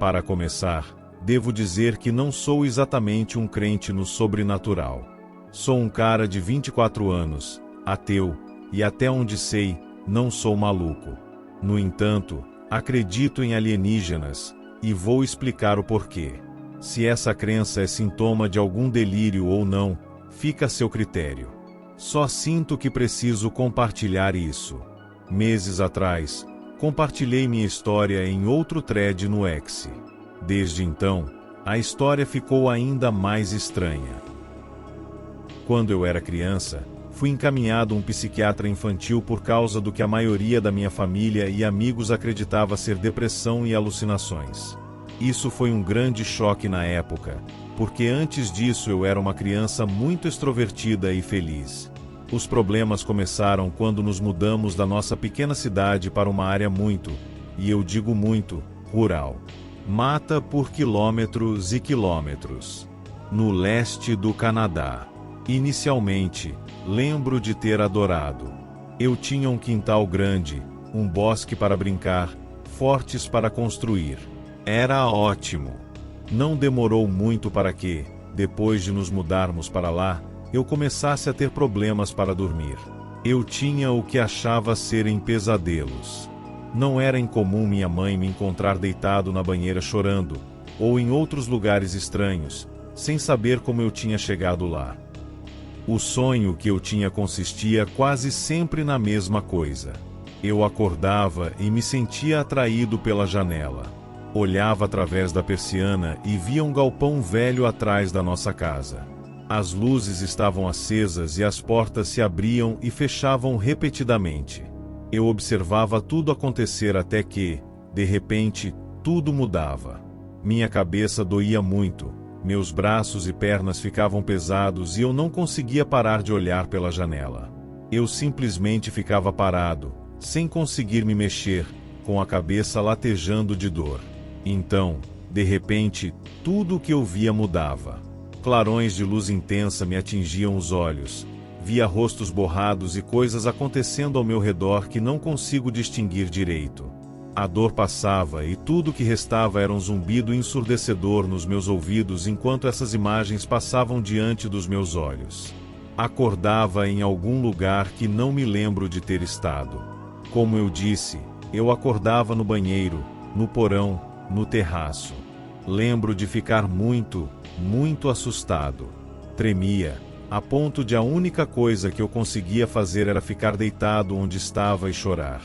Para começar, devo dizer que não sou exatamente um crente no sobrenatural. Sou um cara de 24 anos, ateu, e até onde sei, não sou maluco. No entanto, acredito em alienígenas, e vou explicar o porquê. Se essa crença é sintoma de algum delírio ou não, fica a seu critério. Só sinto que preciso compartilhar isso. Meses atrás, compartilhei minha história em outro thread no X. Desde então, a história ficou ainda mais estranha. Quando eu era criança, fui encaminhado a um psiquiatra infantil por causa do que a maioria da minha família e amigos acreditava ser depressão e alucinações. Isso foi um grande choque na época, porque antes disso eu era uma criança muito extrovertida e feliz. Os problemas começaram quando nos mudamos da nossa pequena cidade para uma área muito, e eu digo muito, rural. Mata por quilômetros e quilômetros. No leste do Canadá. Inicialmente, lembro de ter adorado. Eu tinha um quintal grande, um bosque para brincar, fortes para construir. Era ótimo. Não demorou muito para que, depois de nos mudarmos para lá, eu começasse a ter problemas para dormir. Eu tinha o que achava serem pesadelos. Não era incomum minha mãe me encontrar deitado na banheira chorando, ou em outros lugares estranhos, sem saber como eu tinha chegado lá. O sonho que eu tinha consistia quase sempre na mesma coisa. Eu acordava e me sentia atraído pela janela. Olhava através da persiana e via um galpão velho atrás da nossa casa. As luzes estavam acesas e as portas se abriam e fechavam repetidamente. Eu observava tudo acontecer até que, de repente, tudo mudava. Minha cabeça doía muito, meus braços e pernas ficavam pesados e eu não conseguia parar de olhar pela janela. Eu simplesmente ficava parado, sem conseguir me mexer, com a cabeça latejando de dor. Então, de repente, tudo o que eu via mudava. Clarões de luz intensa me atingiam os olhos. Via rostos borrados e coisas acontecendo ao meu redor que não consigo distinguir direito. A dor passava e tudo o que restava era um zumbido ensurdecedor nos meus ouvidos enquanto essas imagens passavam diante dos meus olhos. Acordava em algum lugar que não me lembro de ter estado. Como eu disse, eu acordava no banheiro, no porão, no terraço. Lembro de ficar muito, muito assustado. Tremia, a ponto de a única coisa que eu conseguia fazer era ficar deitado onde estava e chorar.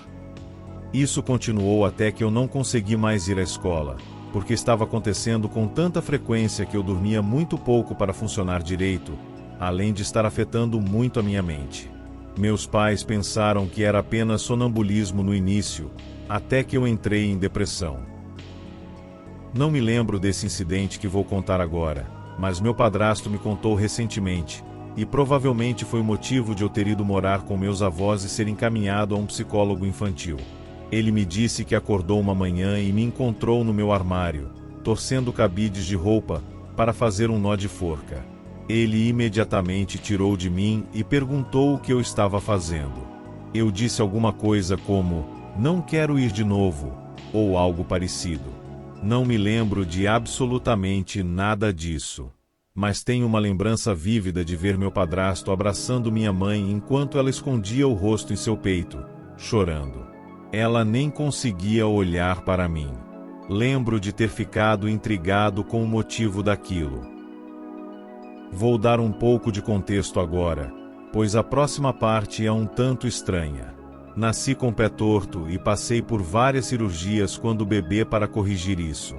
Isso continuou até que eu não consegui mais ir à escola, porque estava acontecendo com tanta frequência que eu dormia muito pouco para funcionar direito, além de estar afetando muito a minha mente. Meus pais pensaram que era apenas sonambulismo no início, até que eu entrei em depressão. Não me lembro desse incidente que vou contar agora, mas meu padrasto me contou recentemente, e provavelmente foi o motivo de eu ter ido morar com meus avós e ser encaminhado a um psicólogo infantil. Ele me disse que acordou uma manhã e me encontrou no meu armário, torcendo cabides de roupa, para fazer um nó de forca. Ele imediatamente tirou de mim e perguntou o que eu estava fazendo. Eu disse alguma coisa como, "Não quero ir de novo", ou algo parecido. Não me lembro de absolutamente nada disso. Mas tenho uma lembrança vívida de ver meu padrasto abraçando minha mãe enquanto ela escondia o rosto em seu peito, chorando. Ela nem conseguia olhar para mim. Lembro de ter ficado intrigado com o motivo daquilo. Vou dar um pouco de contexto agora, pois a próxima parte é um tanto estranha. Nasci com o pé torto e passei por várias cirurgias quando bebê para corrigir isso.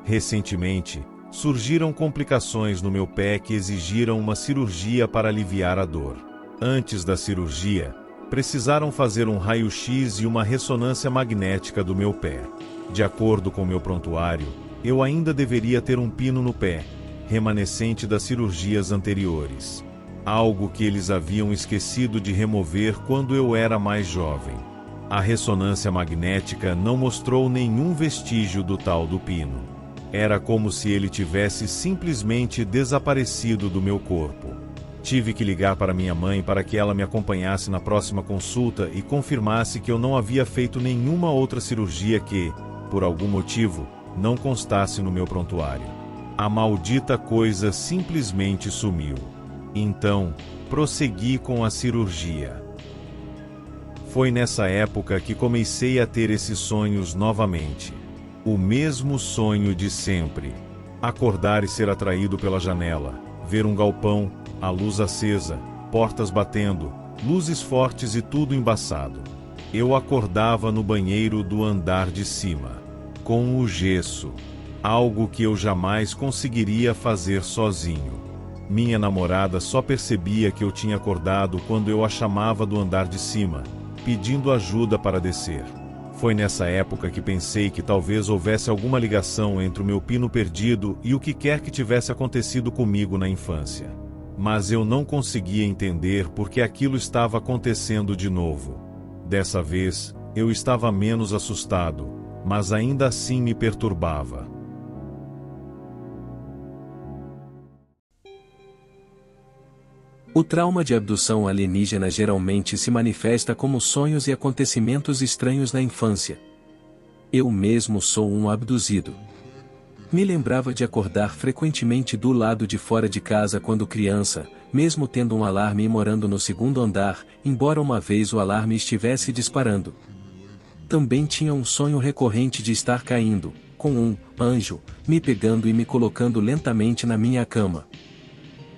Recentemente, surgiram complicações no meu pé que exigiram uma cirurgia para aliviar a dor. Antes da cirurgia, precisaram fazer um raio-x e uma ressonância magnética do meu pé. De acordo com meu prontuário, eu ainda deveria ter um pino no pé, remanescente das cirurgias anteriores. Algo que eles haviam esquecido de remover quando eu era mais jovem. A ressonância magnética não mostrou nenhum vestígio do tal do pino. Era como se ele tivesse simplesmente desaparecido do meu corpo. Tive que ligar para minha mãe para que ela me acompanhasse na próxima consulta e confirmasse que eu não havia feito nenhuma outra cirurgia que, por algum motivo, não constasse no meu prontuário. A maldita coisa simplesmente sumiu. Então, prossegui com a cirurgia. Foi nessa época que comecei a ter esses sonhos novamente. O mesmo sonho de sempre. Acordar e ser atraído pela janela, ver um galpão, a luz acesa, portas batendo, luzes fortes e tudo embaçado. Eu acordava no banheiro do andar de cima, com o gesso, algo que eu jamais conseguiria fazer sozinho. Minha namorada só percebia que eu tinha acordado quando eu a chamava do andar de cima, pedindo ajuda para descer. Foi nessa época que pensei que talvez houvesse alguma ligação entre o meu pino perdido e o que quer que tivesse acontecido comigo na infância. Mas eu não conseguia entender por que aquilo estava acontecendo de novo. Dessa vez, eu estava menos assustado, mas ainda assim me perturbava. O trauma de abdução alienígena geralmente se manifesta como sonhos e acontecimentos estranhos na infância. Eu mesmo sou um abduzido. Me lembrava de acordar frequentemente do lado de fora de casa quando criança, mesmo tendo um alarme e morando no segundo andar, embora uma vez o alarme estivesse disparando. Também tinha um sonho recorrente de estar caindo, com um anjo, me pegando e me colocando lentamente na minha cama.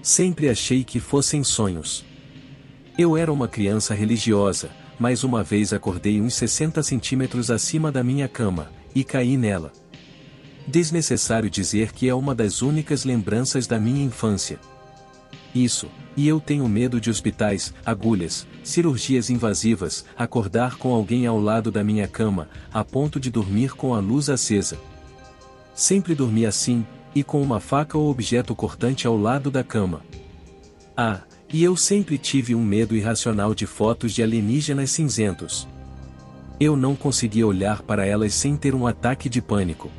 Sempre achei que fossem sonhos. Eu era uma criança religiosa, mas uma vez acordei uns 60 centímetros acima da minha cama, e caí nela. Desnecessário dizer que é uma das únicas lembranças da minha infância. Isso, e eu tenho medo de hospitais, agulhas, cirurgias invasivas, acordar com alguém ao lado da minha cama, a ponto de dormir com a luz acesa. Sempre dormi assim, e com uma faca ou objeto cortante ao lado da cama. Ah, e eu sempre tive um medo irracional de fotos de alienígenas cinzentos. Eu não conseguia olhar para elas sem ter um ataque de pânico.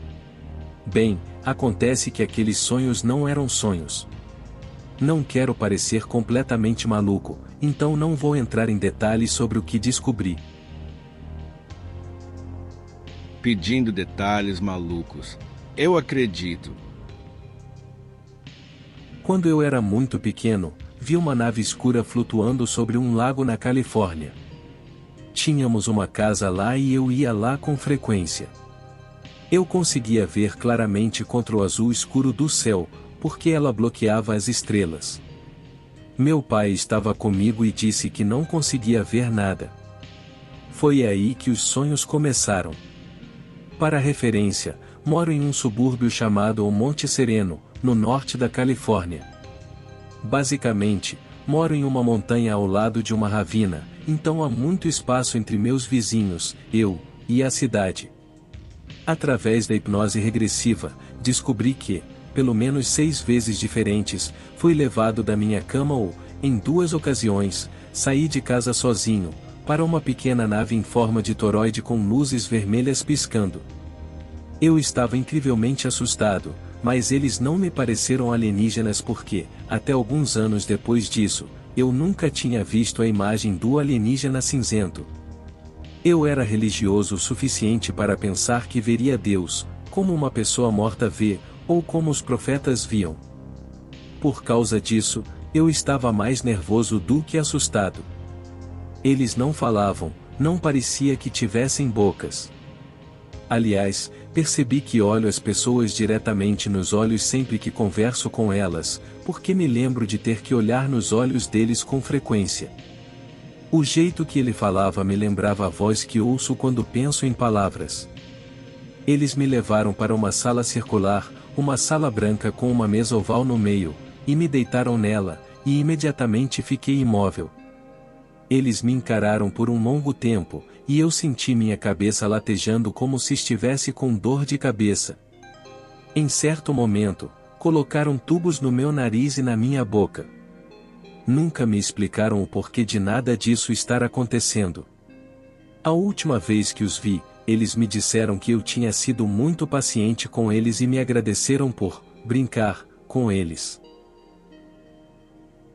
Bem, acontece que aqueles sonhos não eram sonhos. Não quero parecer completamente maluco, então não vou entrar em detalhes sobre o que descobri. Pedindo detalhes malucos. Eu acredito. Quando eu era muito pequeno, vi uma nave escura flutuando sobre um lago na Califórnia. Tínhamos uma casa lá e eu ia lá com frequência. Eu conseguia ver claramente contra o azul escuro do céu, porque ela bloqueava as estrelas. Meu pai estava comigo e disse que não conseguia ver nada. Foi aí que os sonhos começaram. Para referência, moro em um subúrbio chamado Monte Sereno, no norte da Califórnia. Basicamente, moro em uma montanha ao lado de uma ravina, então há muito espaço entre meus vizinhos, eu, e a cidade. Através da hipnose regressiva, descobri que, pelo menos 6 vezes diferentes, fui levado da minha cama ou, em 2 ocasiões, saí de casa sozinho, para uma pequena nave em forma de toroide com luzes vermelhas piscando. Eu estava incrivelmente assustado, mas eles não me pareceram alienígenas porque, até alguns anos depois disso, eu nunca tinha visto a imagem do alienígena cinzento. Eu era religioso o suficiente para pensar que veria Deus, como uma pessoa morta vê, ou como os profetas viam. Por causa disso, eu estava mais nervoso do que assustado. Eles não falavam, não parecia que tivessem bocas. Aliás, percebi que olho as pessoas diretamente nos olhos sempre que converso com elas, porque me lembro de ter que olhar nos olhos deles com frequência. O jeito que ele falava me lembrava a voz que ouço quando penso em palavras. Eles me levaram para uma sala circular, uma sala branca com uma mesa oval no meio, e me deitaram nela, e imediatamente fiquei imóvel. Eles me encararam por um longo tempo, e eu senti minha cabeça latejando como se estivesse com dor de cabeça. Em certo momento, colocaram tubos no meu nariz e na minha boca. Nunca me explicaram o porquê de nada disso estar acontecendo. A última vez que os vi, eles me disseram que eu tinha sido muito paciente com eles e me agradeceram por brincar com eles.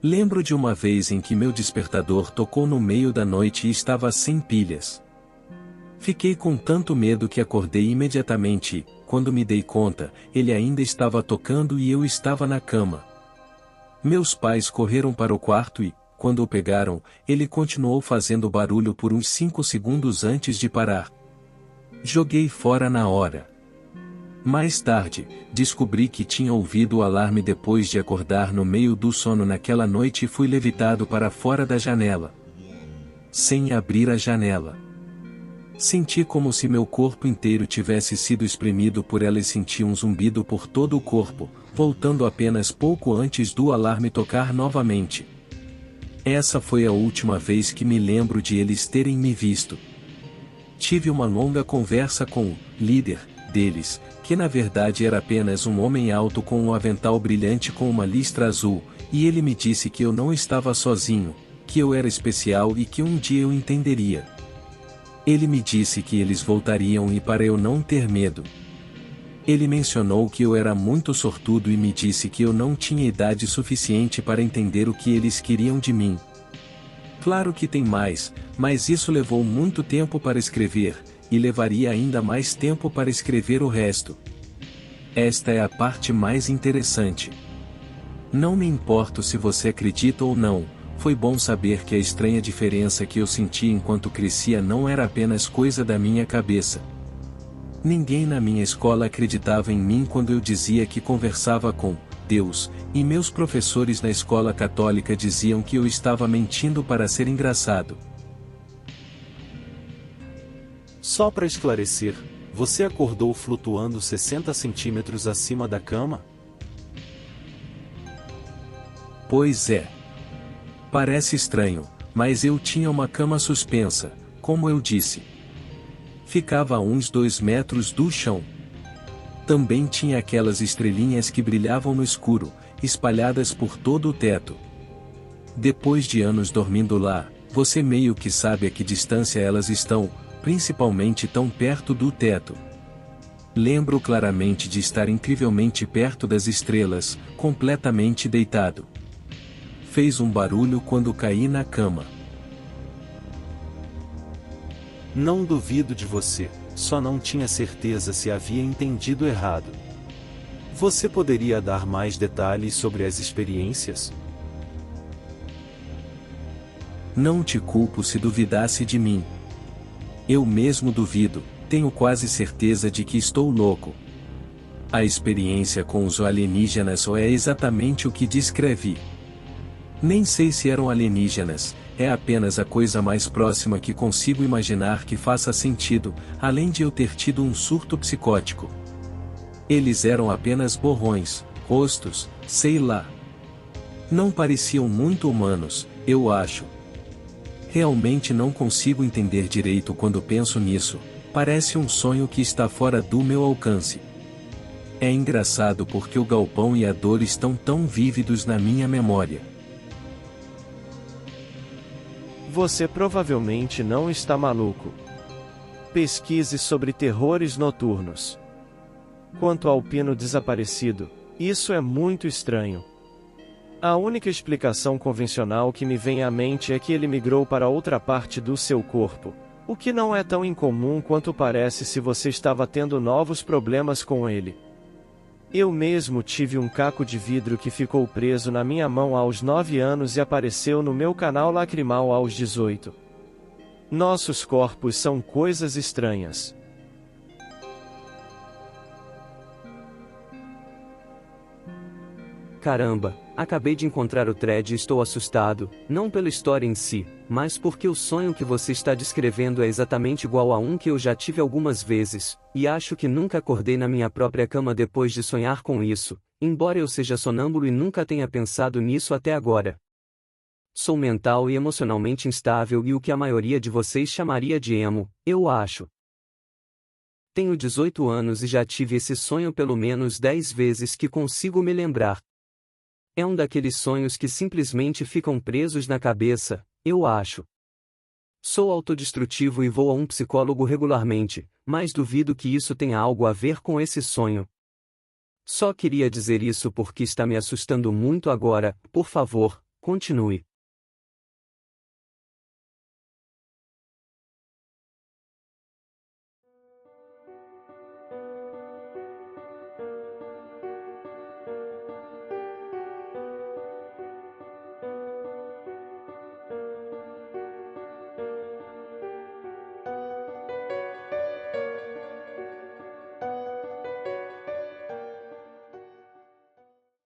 Lembro de uma vez em que meu despertador tocou no meio da noite e estava sem pilhas. Fiquei com tanto medo que acordei imediatamente e, quando me dei conta, ele ainda estava tocando e eu estava na cama. Meus pais correram para o quarto e, quando o pegaram, ele continuou fazendo barulho por uns 5 segundos antes de parar. Joguei fora na hora. Mais tarde, descobri que tinha ouvido o alarme depois de acordar no meio do sono naquela noite e fui levitado para fora da janela. Sem abrir a janela. Senti como se meu corpo inteiro tivesse sido espremido por ela e senti um zumbido por todo o corpo, voltando apenas pouco antes do alarme tocar novamente. Essa foi a última vez que me lembro de eles terem me visto. Tive uma longa conversa com o líder deles, que na verdade era apenas um homem alto com um avental brilhante com uma listra azul, e ele me disse que eu não estava sozinho, que eu era especial e que um dia eu entenderia. Ele me disse que eles voltariam e para eu não ter medo. Ele mencionou que eu era muito sortudo e me disse que eu não tinha idade suficiente para entender o que eles queriam de mim. Claro que tem mais, mas isso levou muito tempo para escrever, e levaria ainda mais tempo para escrever o resto. Esta é a parte mais interessante. Não me importo se você acredita ou não, foi bom saber que a estranha diferença que eu senti enquanto crescia não era apenas coisa da minha cabeça. Ninguém na minha escola acreditava em mim quando eu dizia que conversava com Deus, e meus professores na escola católica diziam que eu estava mentindo para ser engraçado. Só para esclarecer, você acordou flutuando 60 centímetros acima da cama? Pois é. Parece estranho, mas eu tinha uma cama suspensa, como eu disse. Ficava a uns 2 metros do chão. Também tinha aquelas estrelinhas que brilhavam no escuro, espalhadas por todo o teto. Depois de anos dormindo lá, você meio que sabe a que distância elas estão, principalmente tão perto do teto. Lembro claramente de estar incrivelmente perto das estrelas, completamente deitado. Fez um barulho quando caí na cama. Não duvido de você, só não tinha certeza se havia entendido errado. Você poderia dar mais detalhes sobre as experiências? Não te culpo se duvidasse de mim. Eu mesmo duvido, tenho quase certeza de que estou louco. A experiência com os alienígenas é exatamente o que descrevi. Nem sei se eram alienígenas, é apenas a coisa mais próxima que consigo imaginar que faça sentido, além de eu ter tido um surto psicótico. Eles eram apenas borrões, rostos, sei lá. Não pareciam muito humanos, eu acho. Realmente não consigo entender direito quando penso nisso, parece um sonho que está fora do meu alcance. É engraçado porque o galpão e a dor estão tão vívidos na minha memória. Você provavelmente não está maluco. Pesquise sobre terrores noturnos. Quanto ao pino desaparecido, isso é muito estranho. A única explicação convencional que me vem à mente é que ele migrou para outra parte do seu corpo, o que não é tão incomum quanto parece se você estava tendo novos problemas com ele. Eu mesmo tive um caco de vidro que ficou preso na minha mão aos 9 anos e apareceu no meu canal lacrimal aos 18. Nossos corpos são coisas estranhas. Caramba, acabei de encontrar o thread e estou assustado, não pela história em si, mas porque o sonho que você está descrevendo é exatamente igual a um que eu já tive algumas vezes, e acho que nunca acordei na minha própria cama depois de sonhar com isso, embora eu seja sonâmbulo e nunca tenha pensado nisso até agora. Sou mental e emocionalmente instável e o que a maioria de vocês chamaria de emo, eu acho. Tenho 18 anos e já tive esse sonho pelo menos 10 vezes que consigo me lembrar. É um daqueles sonhos que simplesmente ficam presos na cabeça, eu acho. Sou autodestrutivo e vou a um psicólogo regularmente, mas duvido que isso tenha algo a ver com esse sonho. Só queria dizer isso porque está me assustando muito agora, por favor, continue.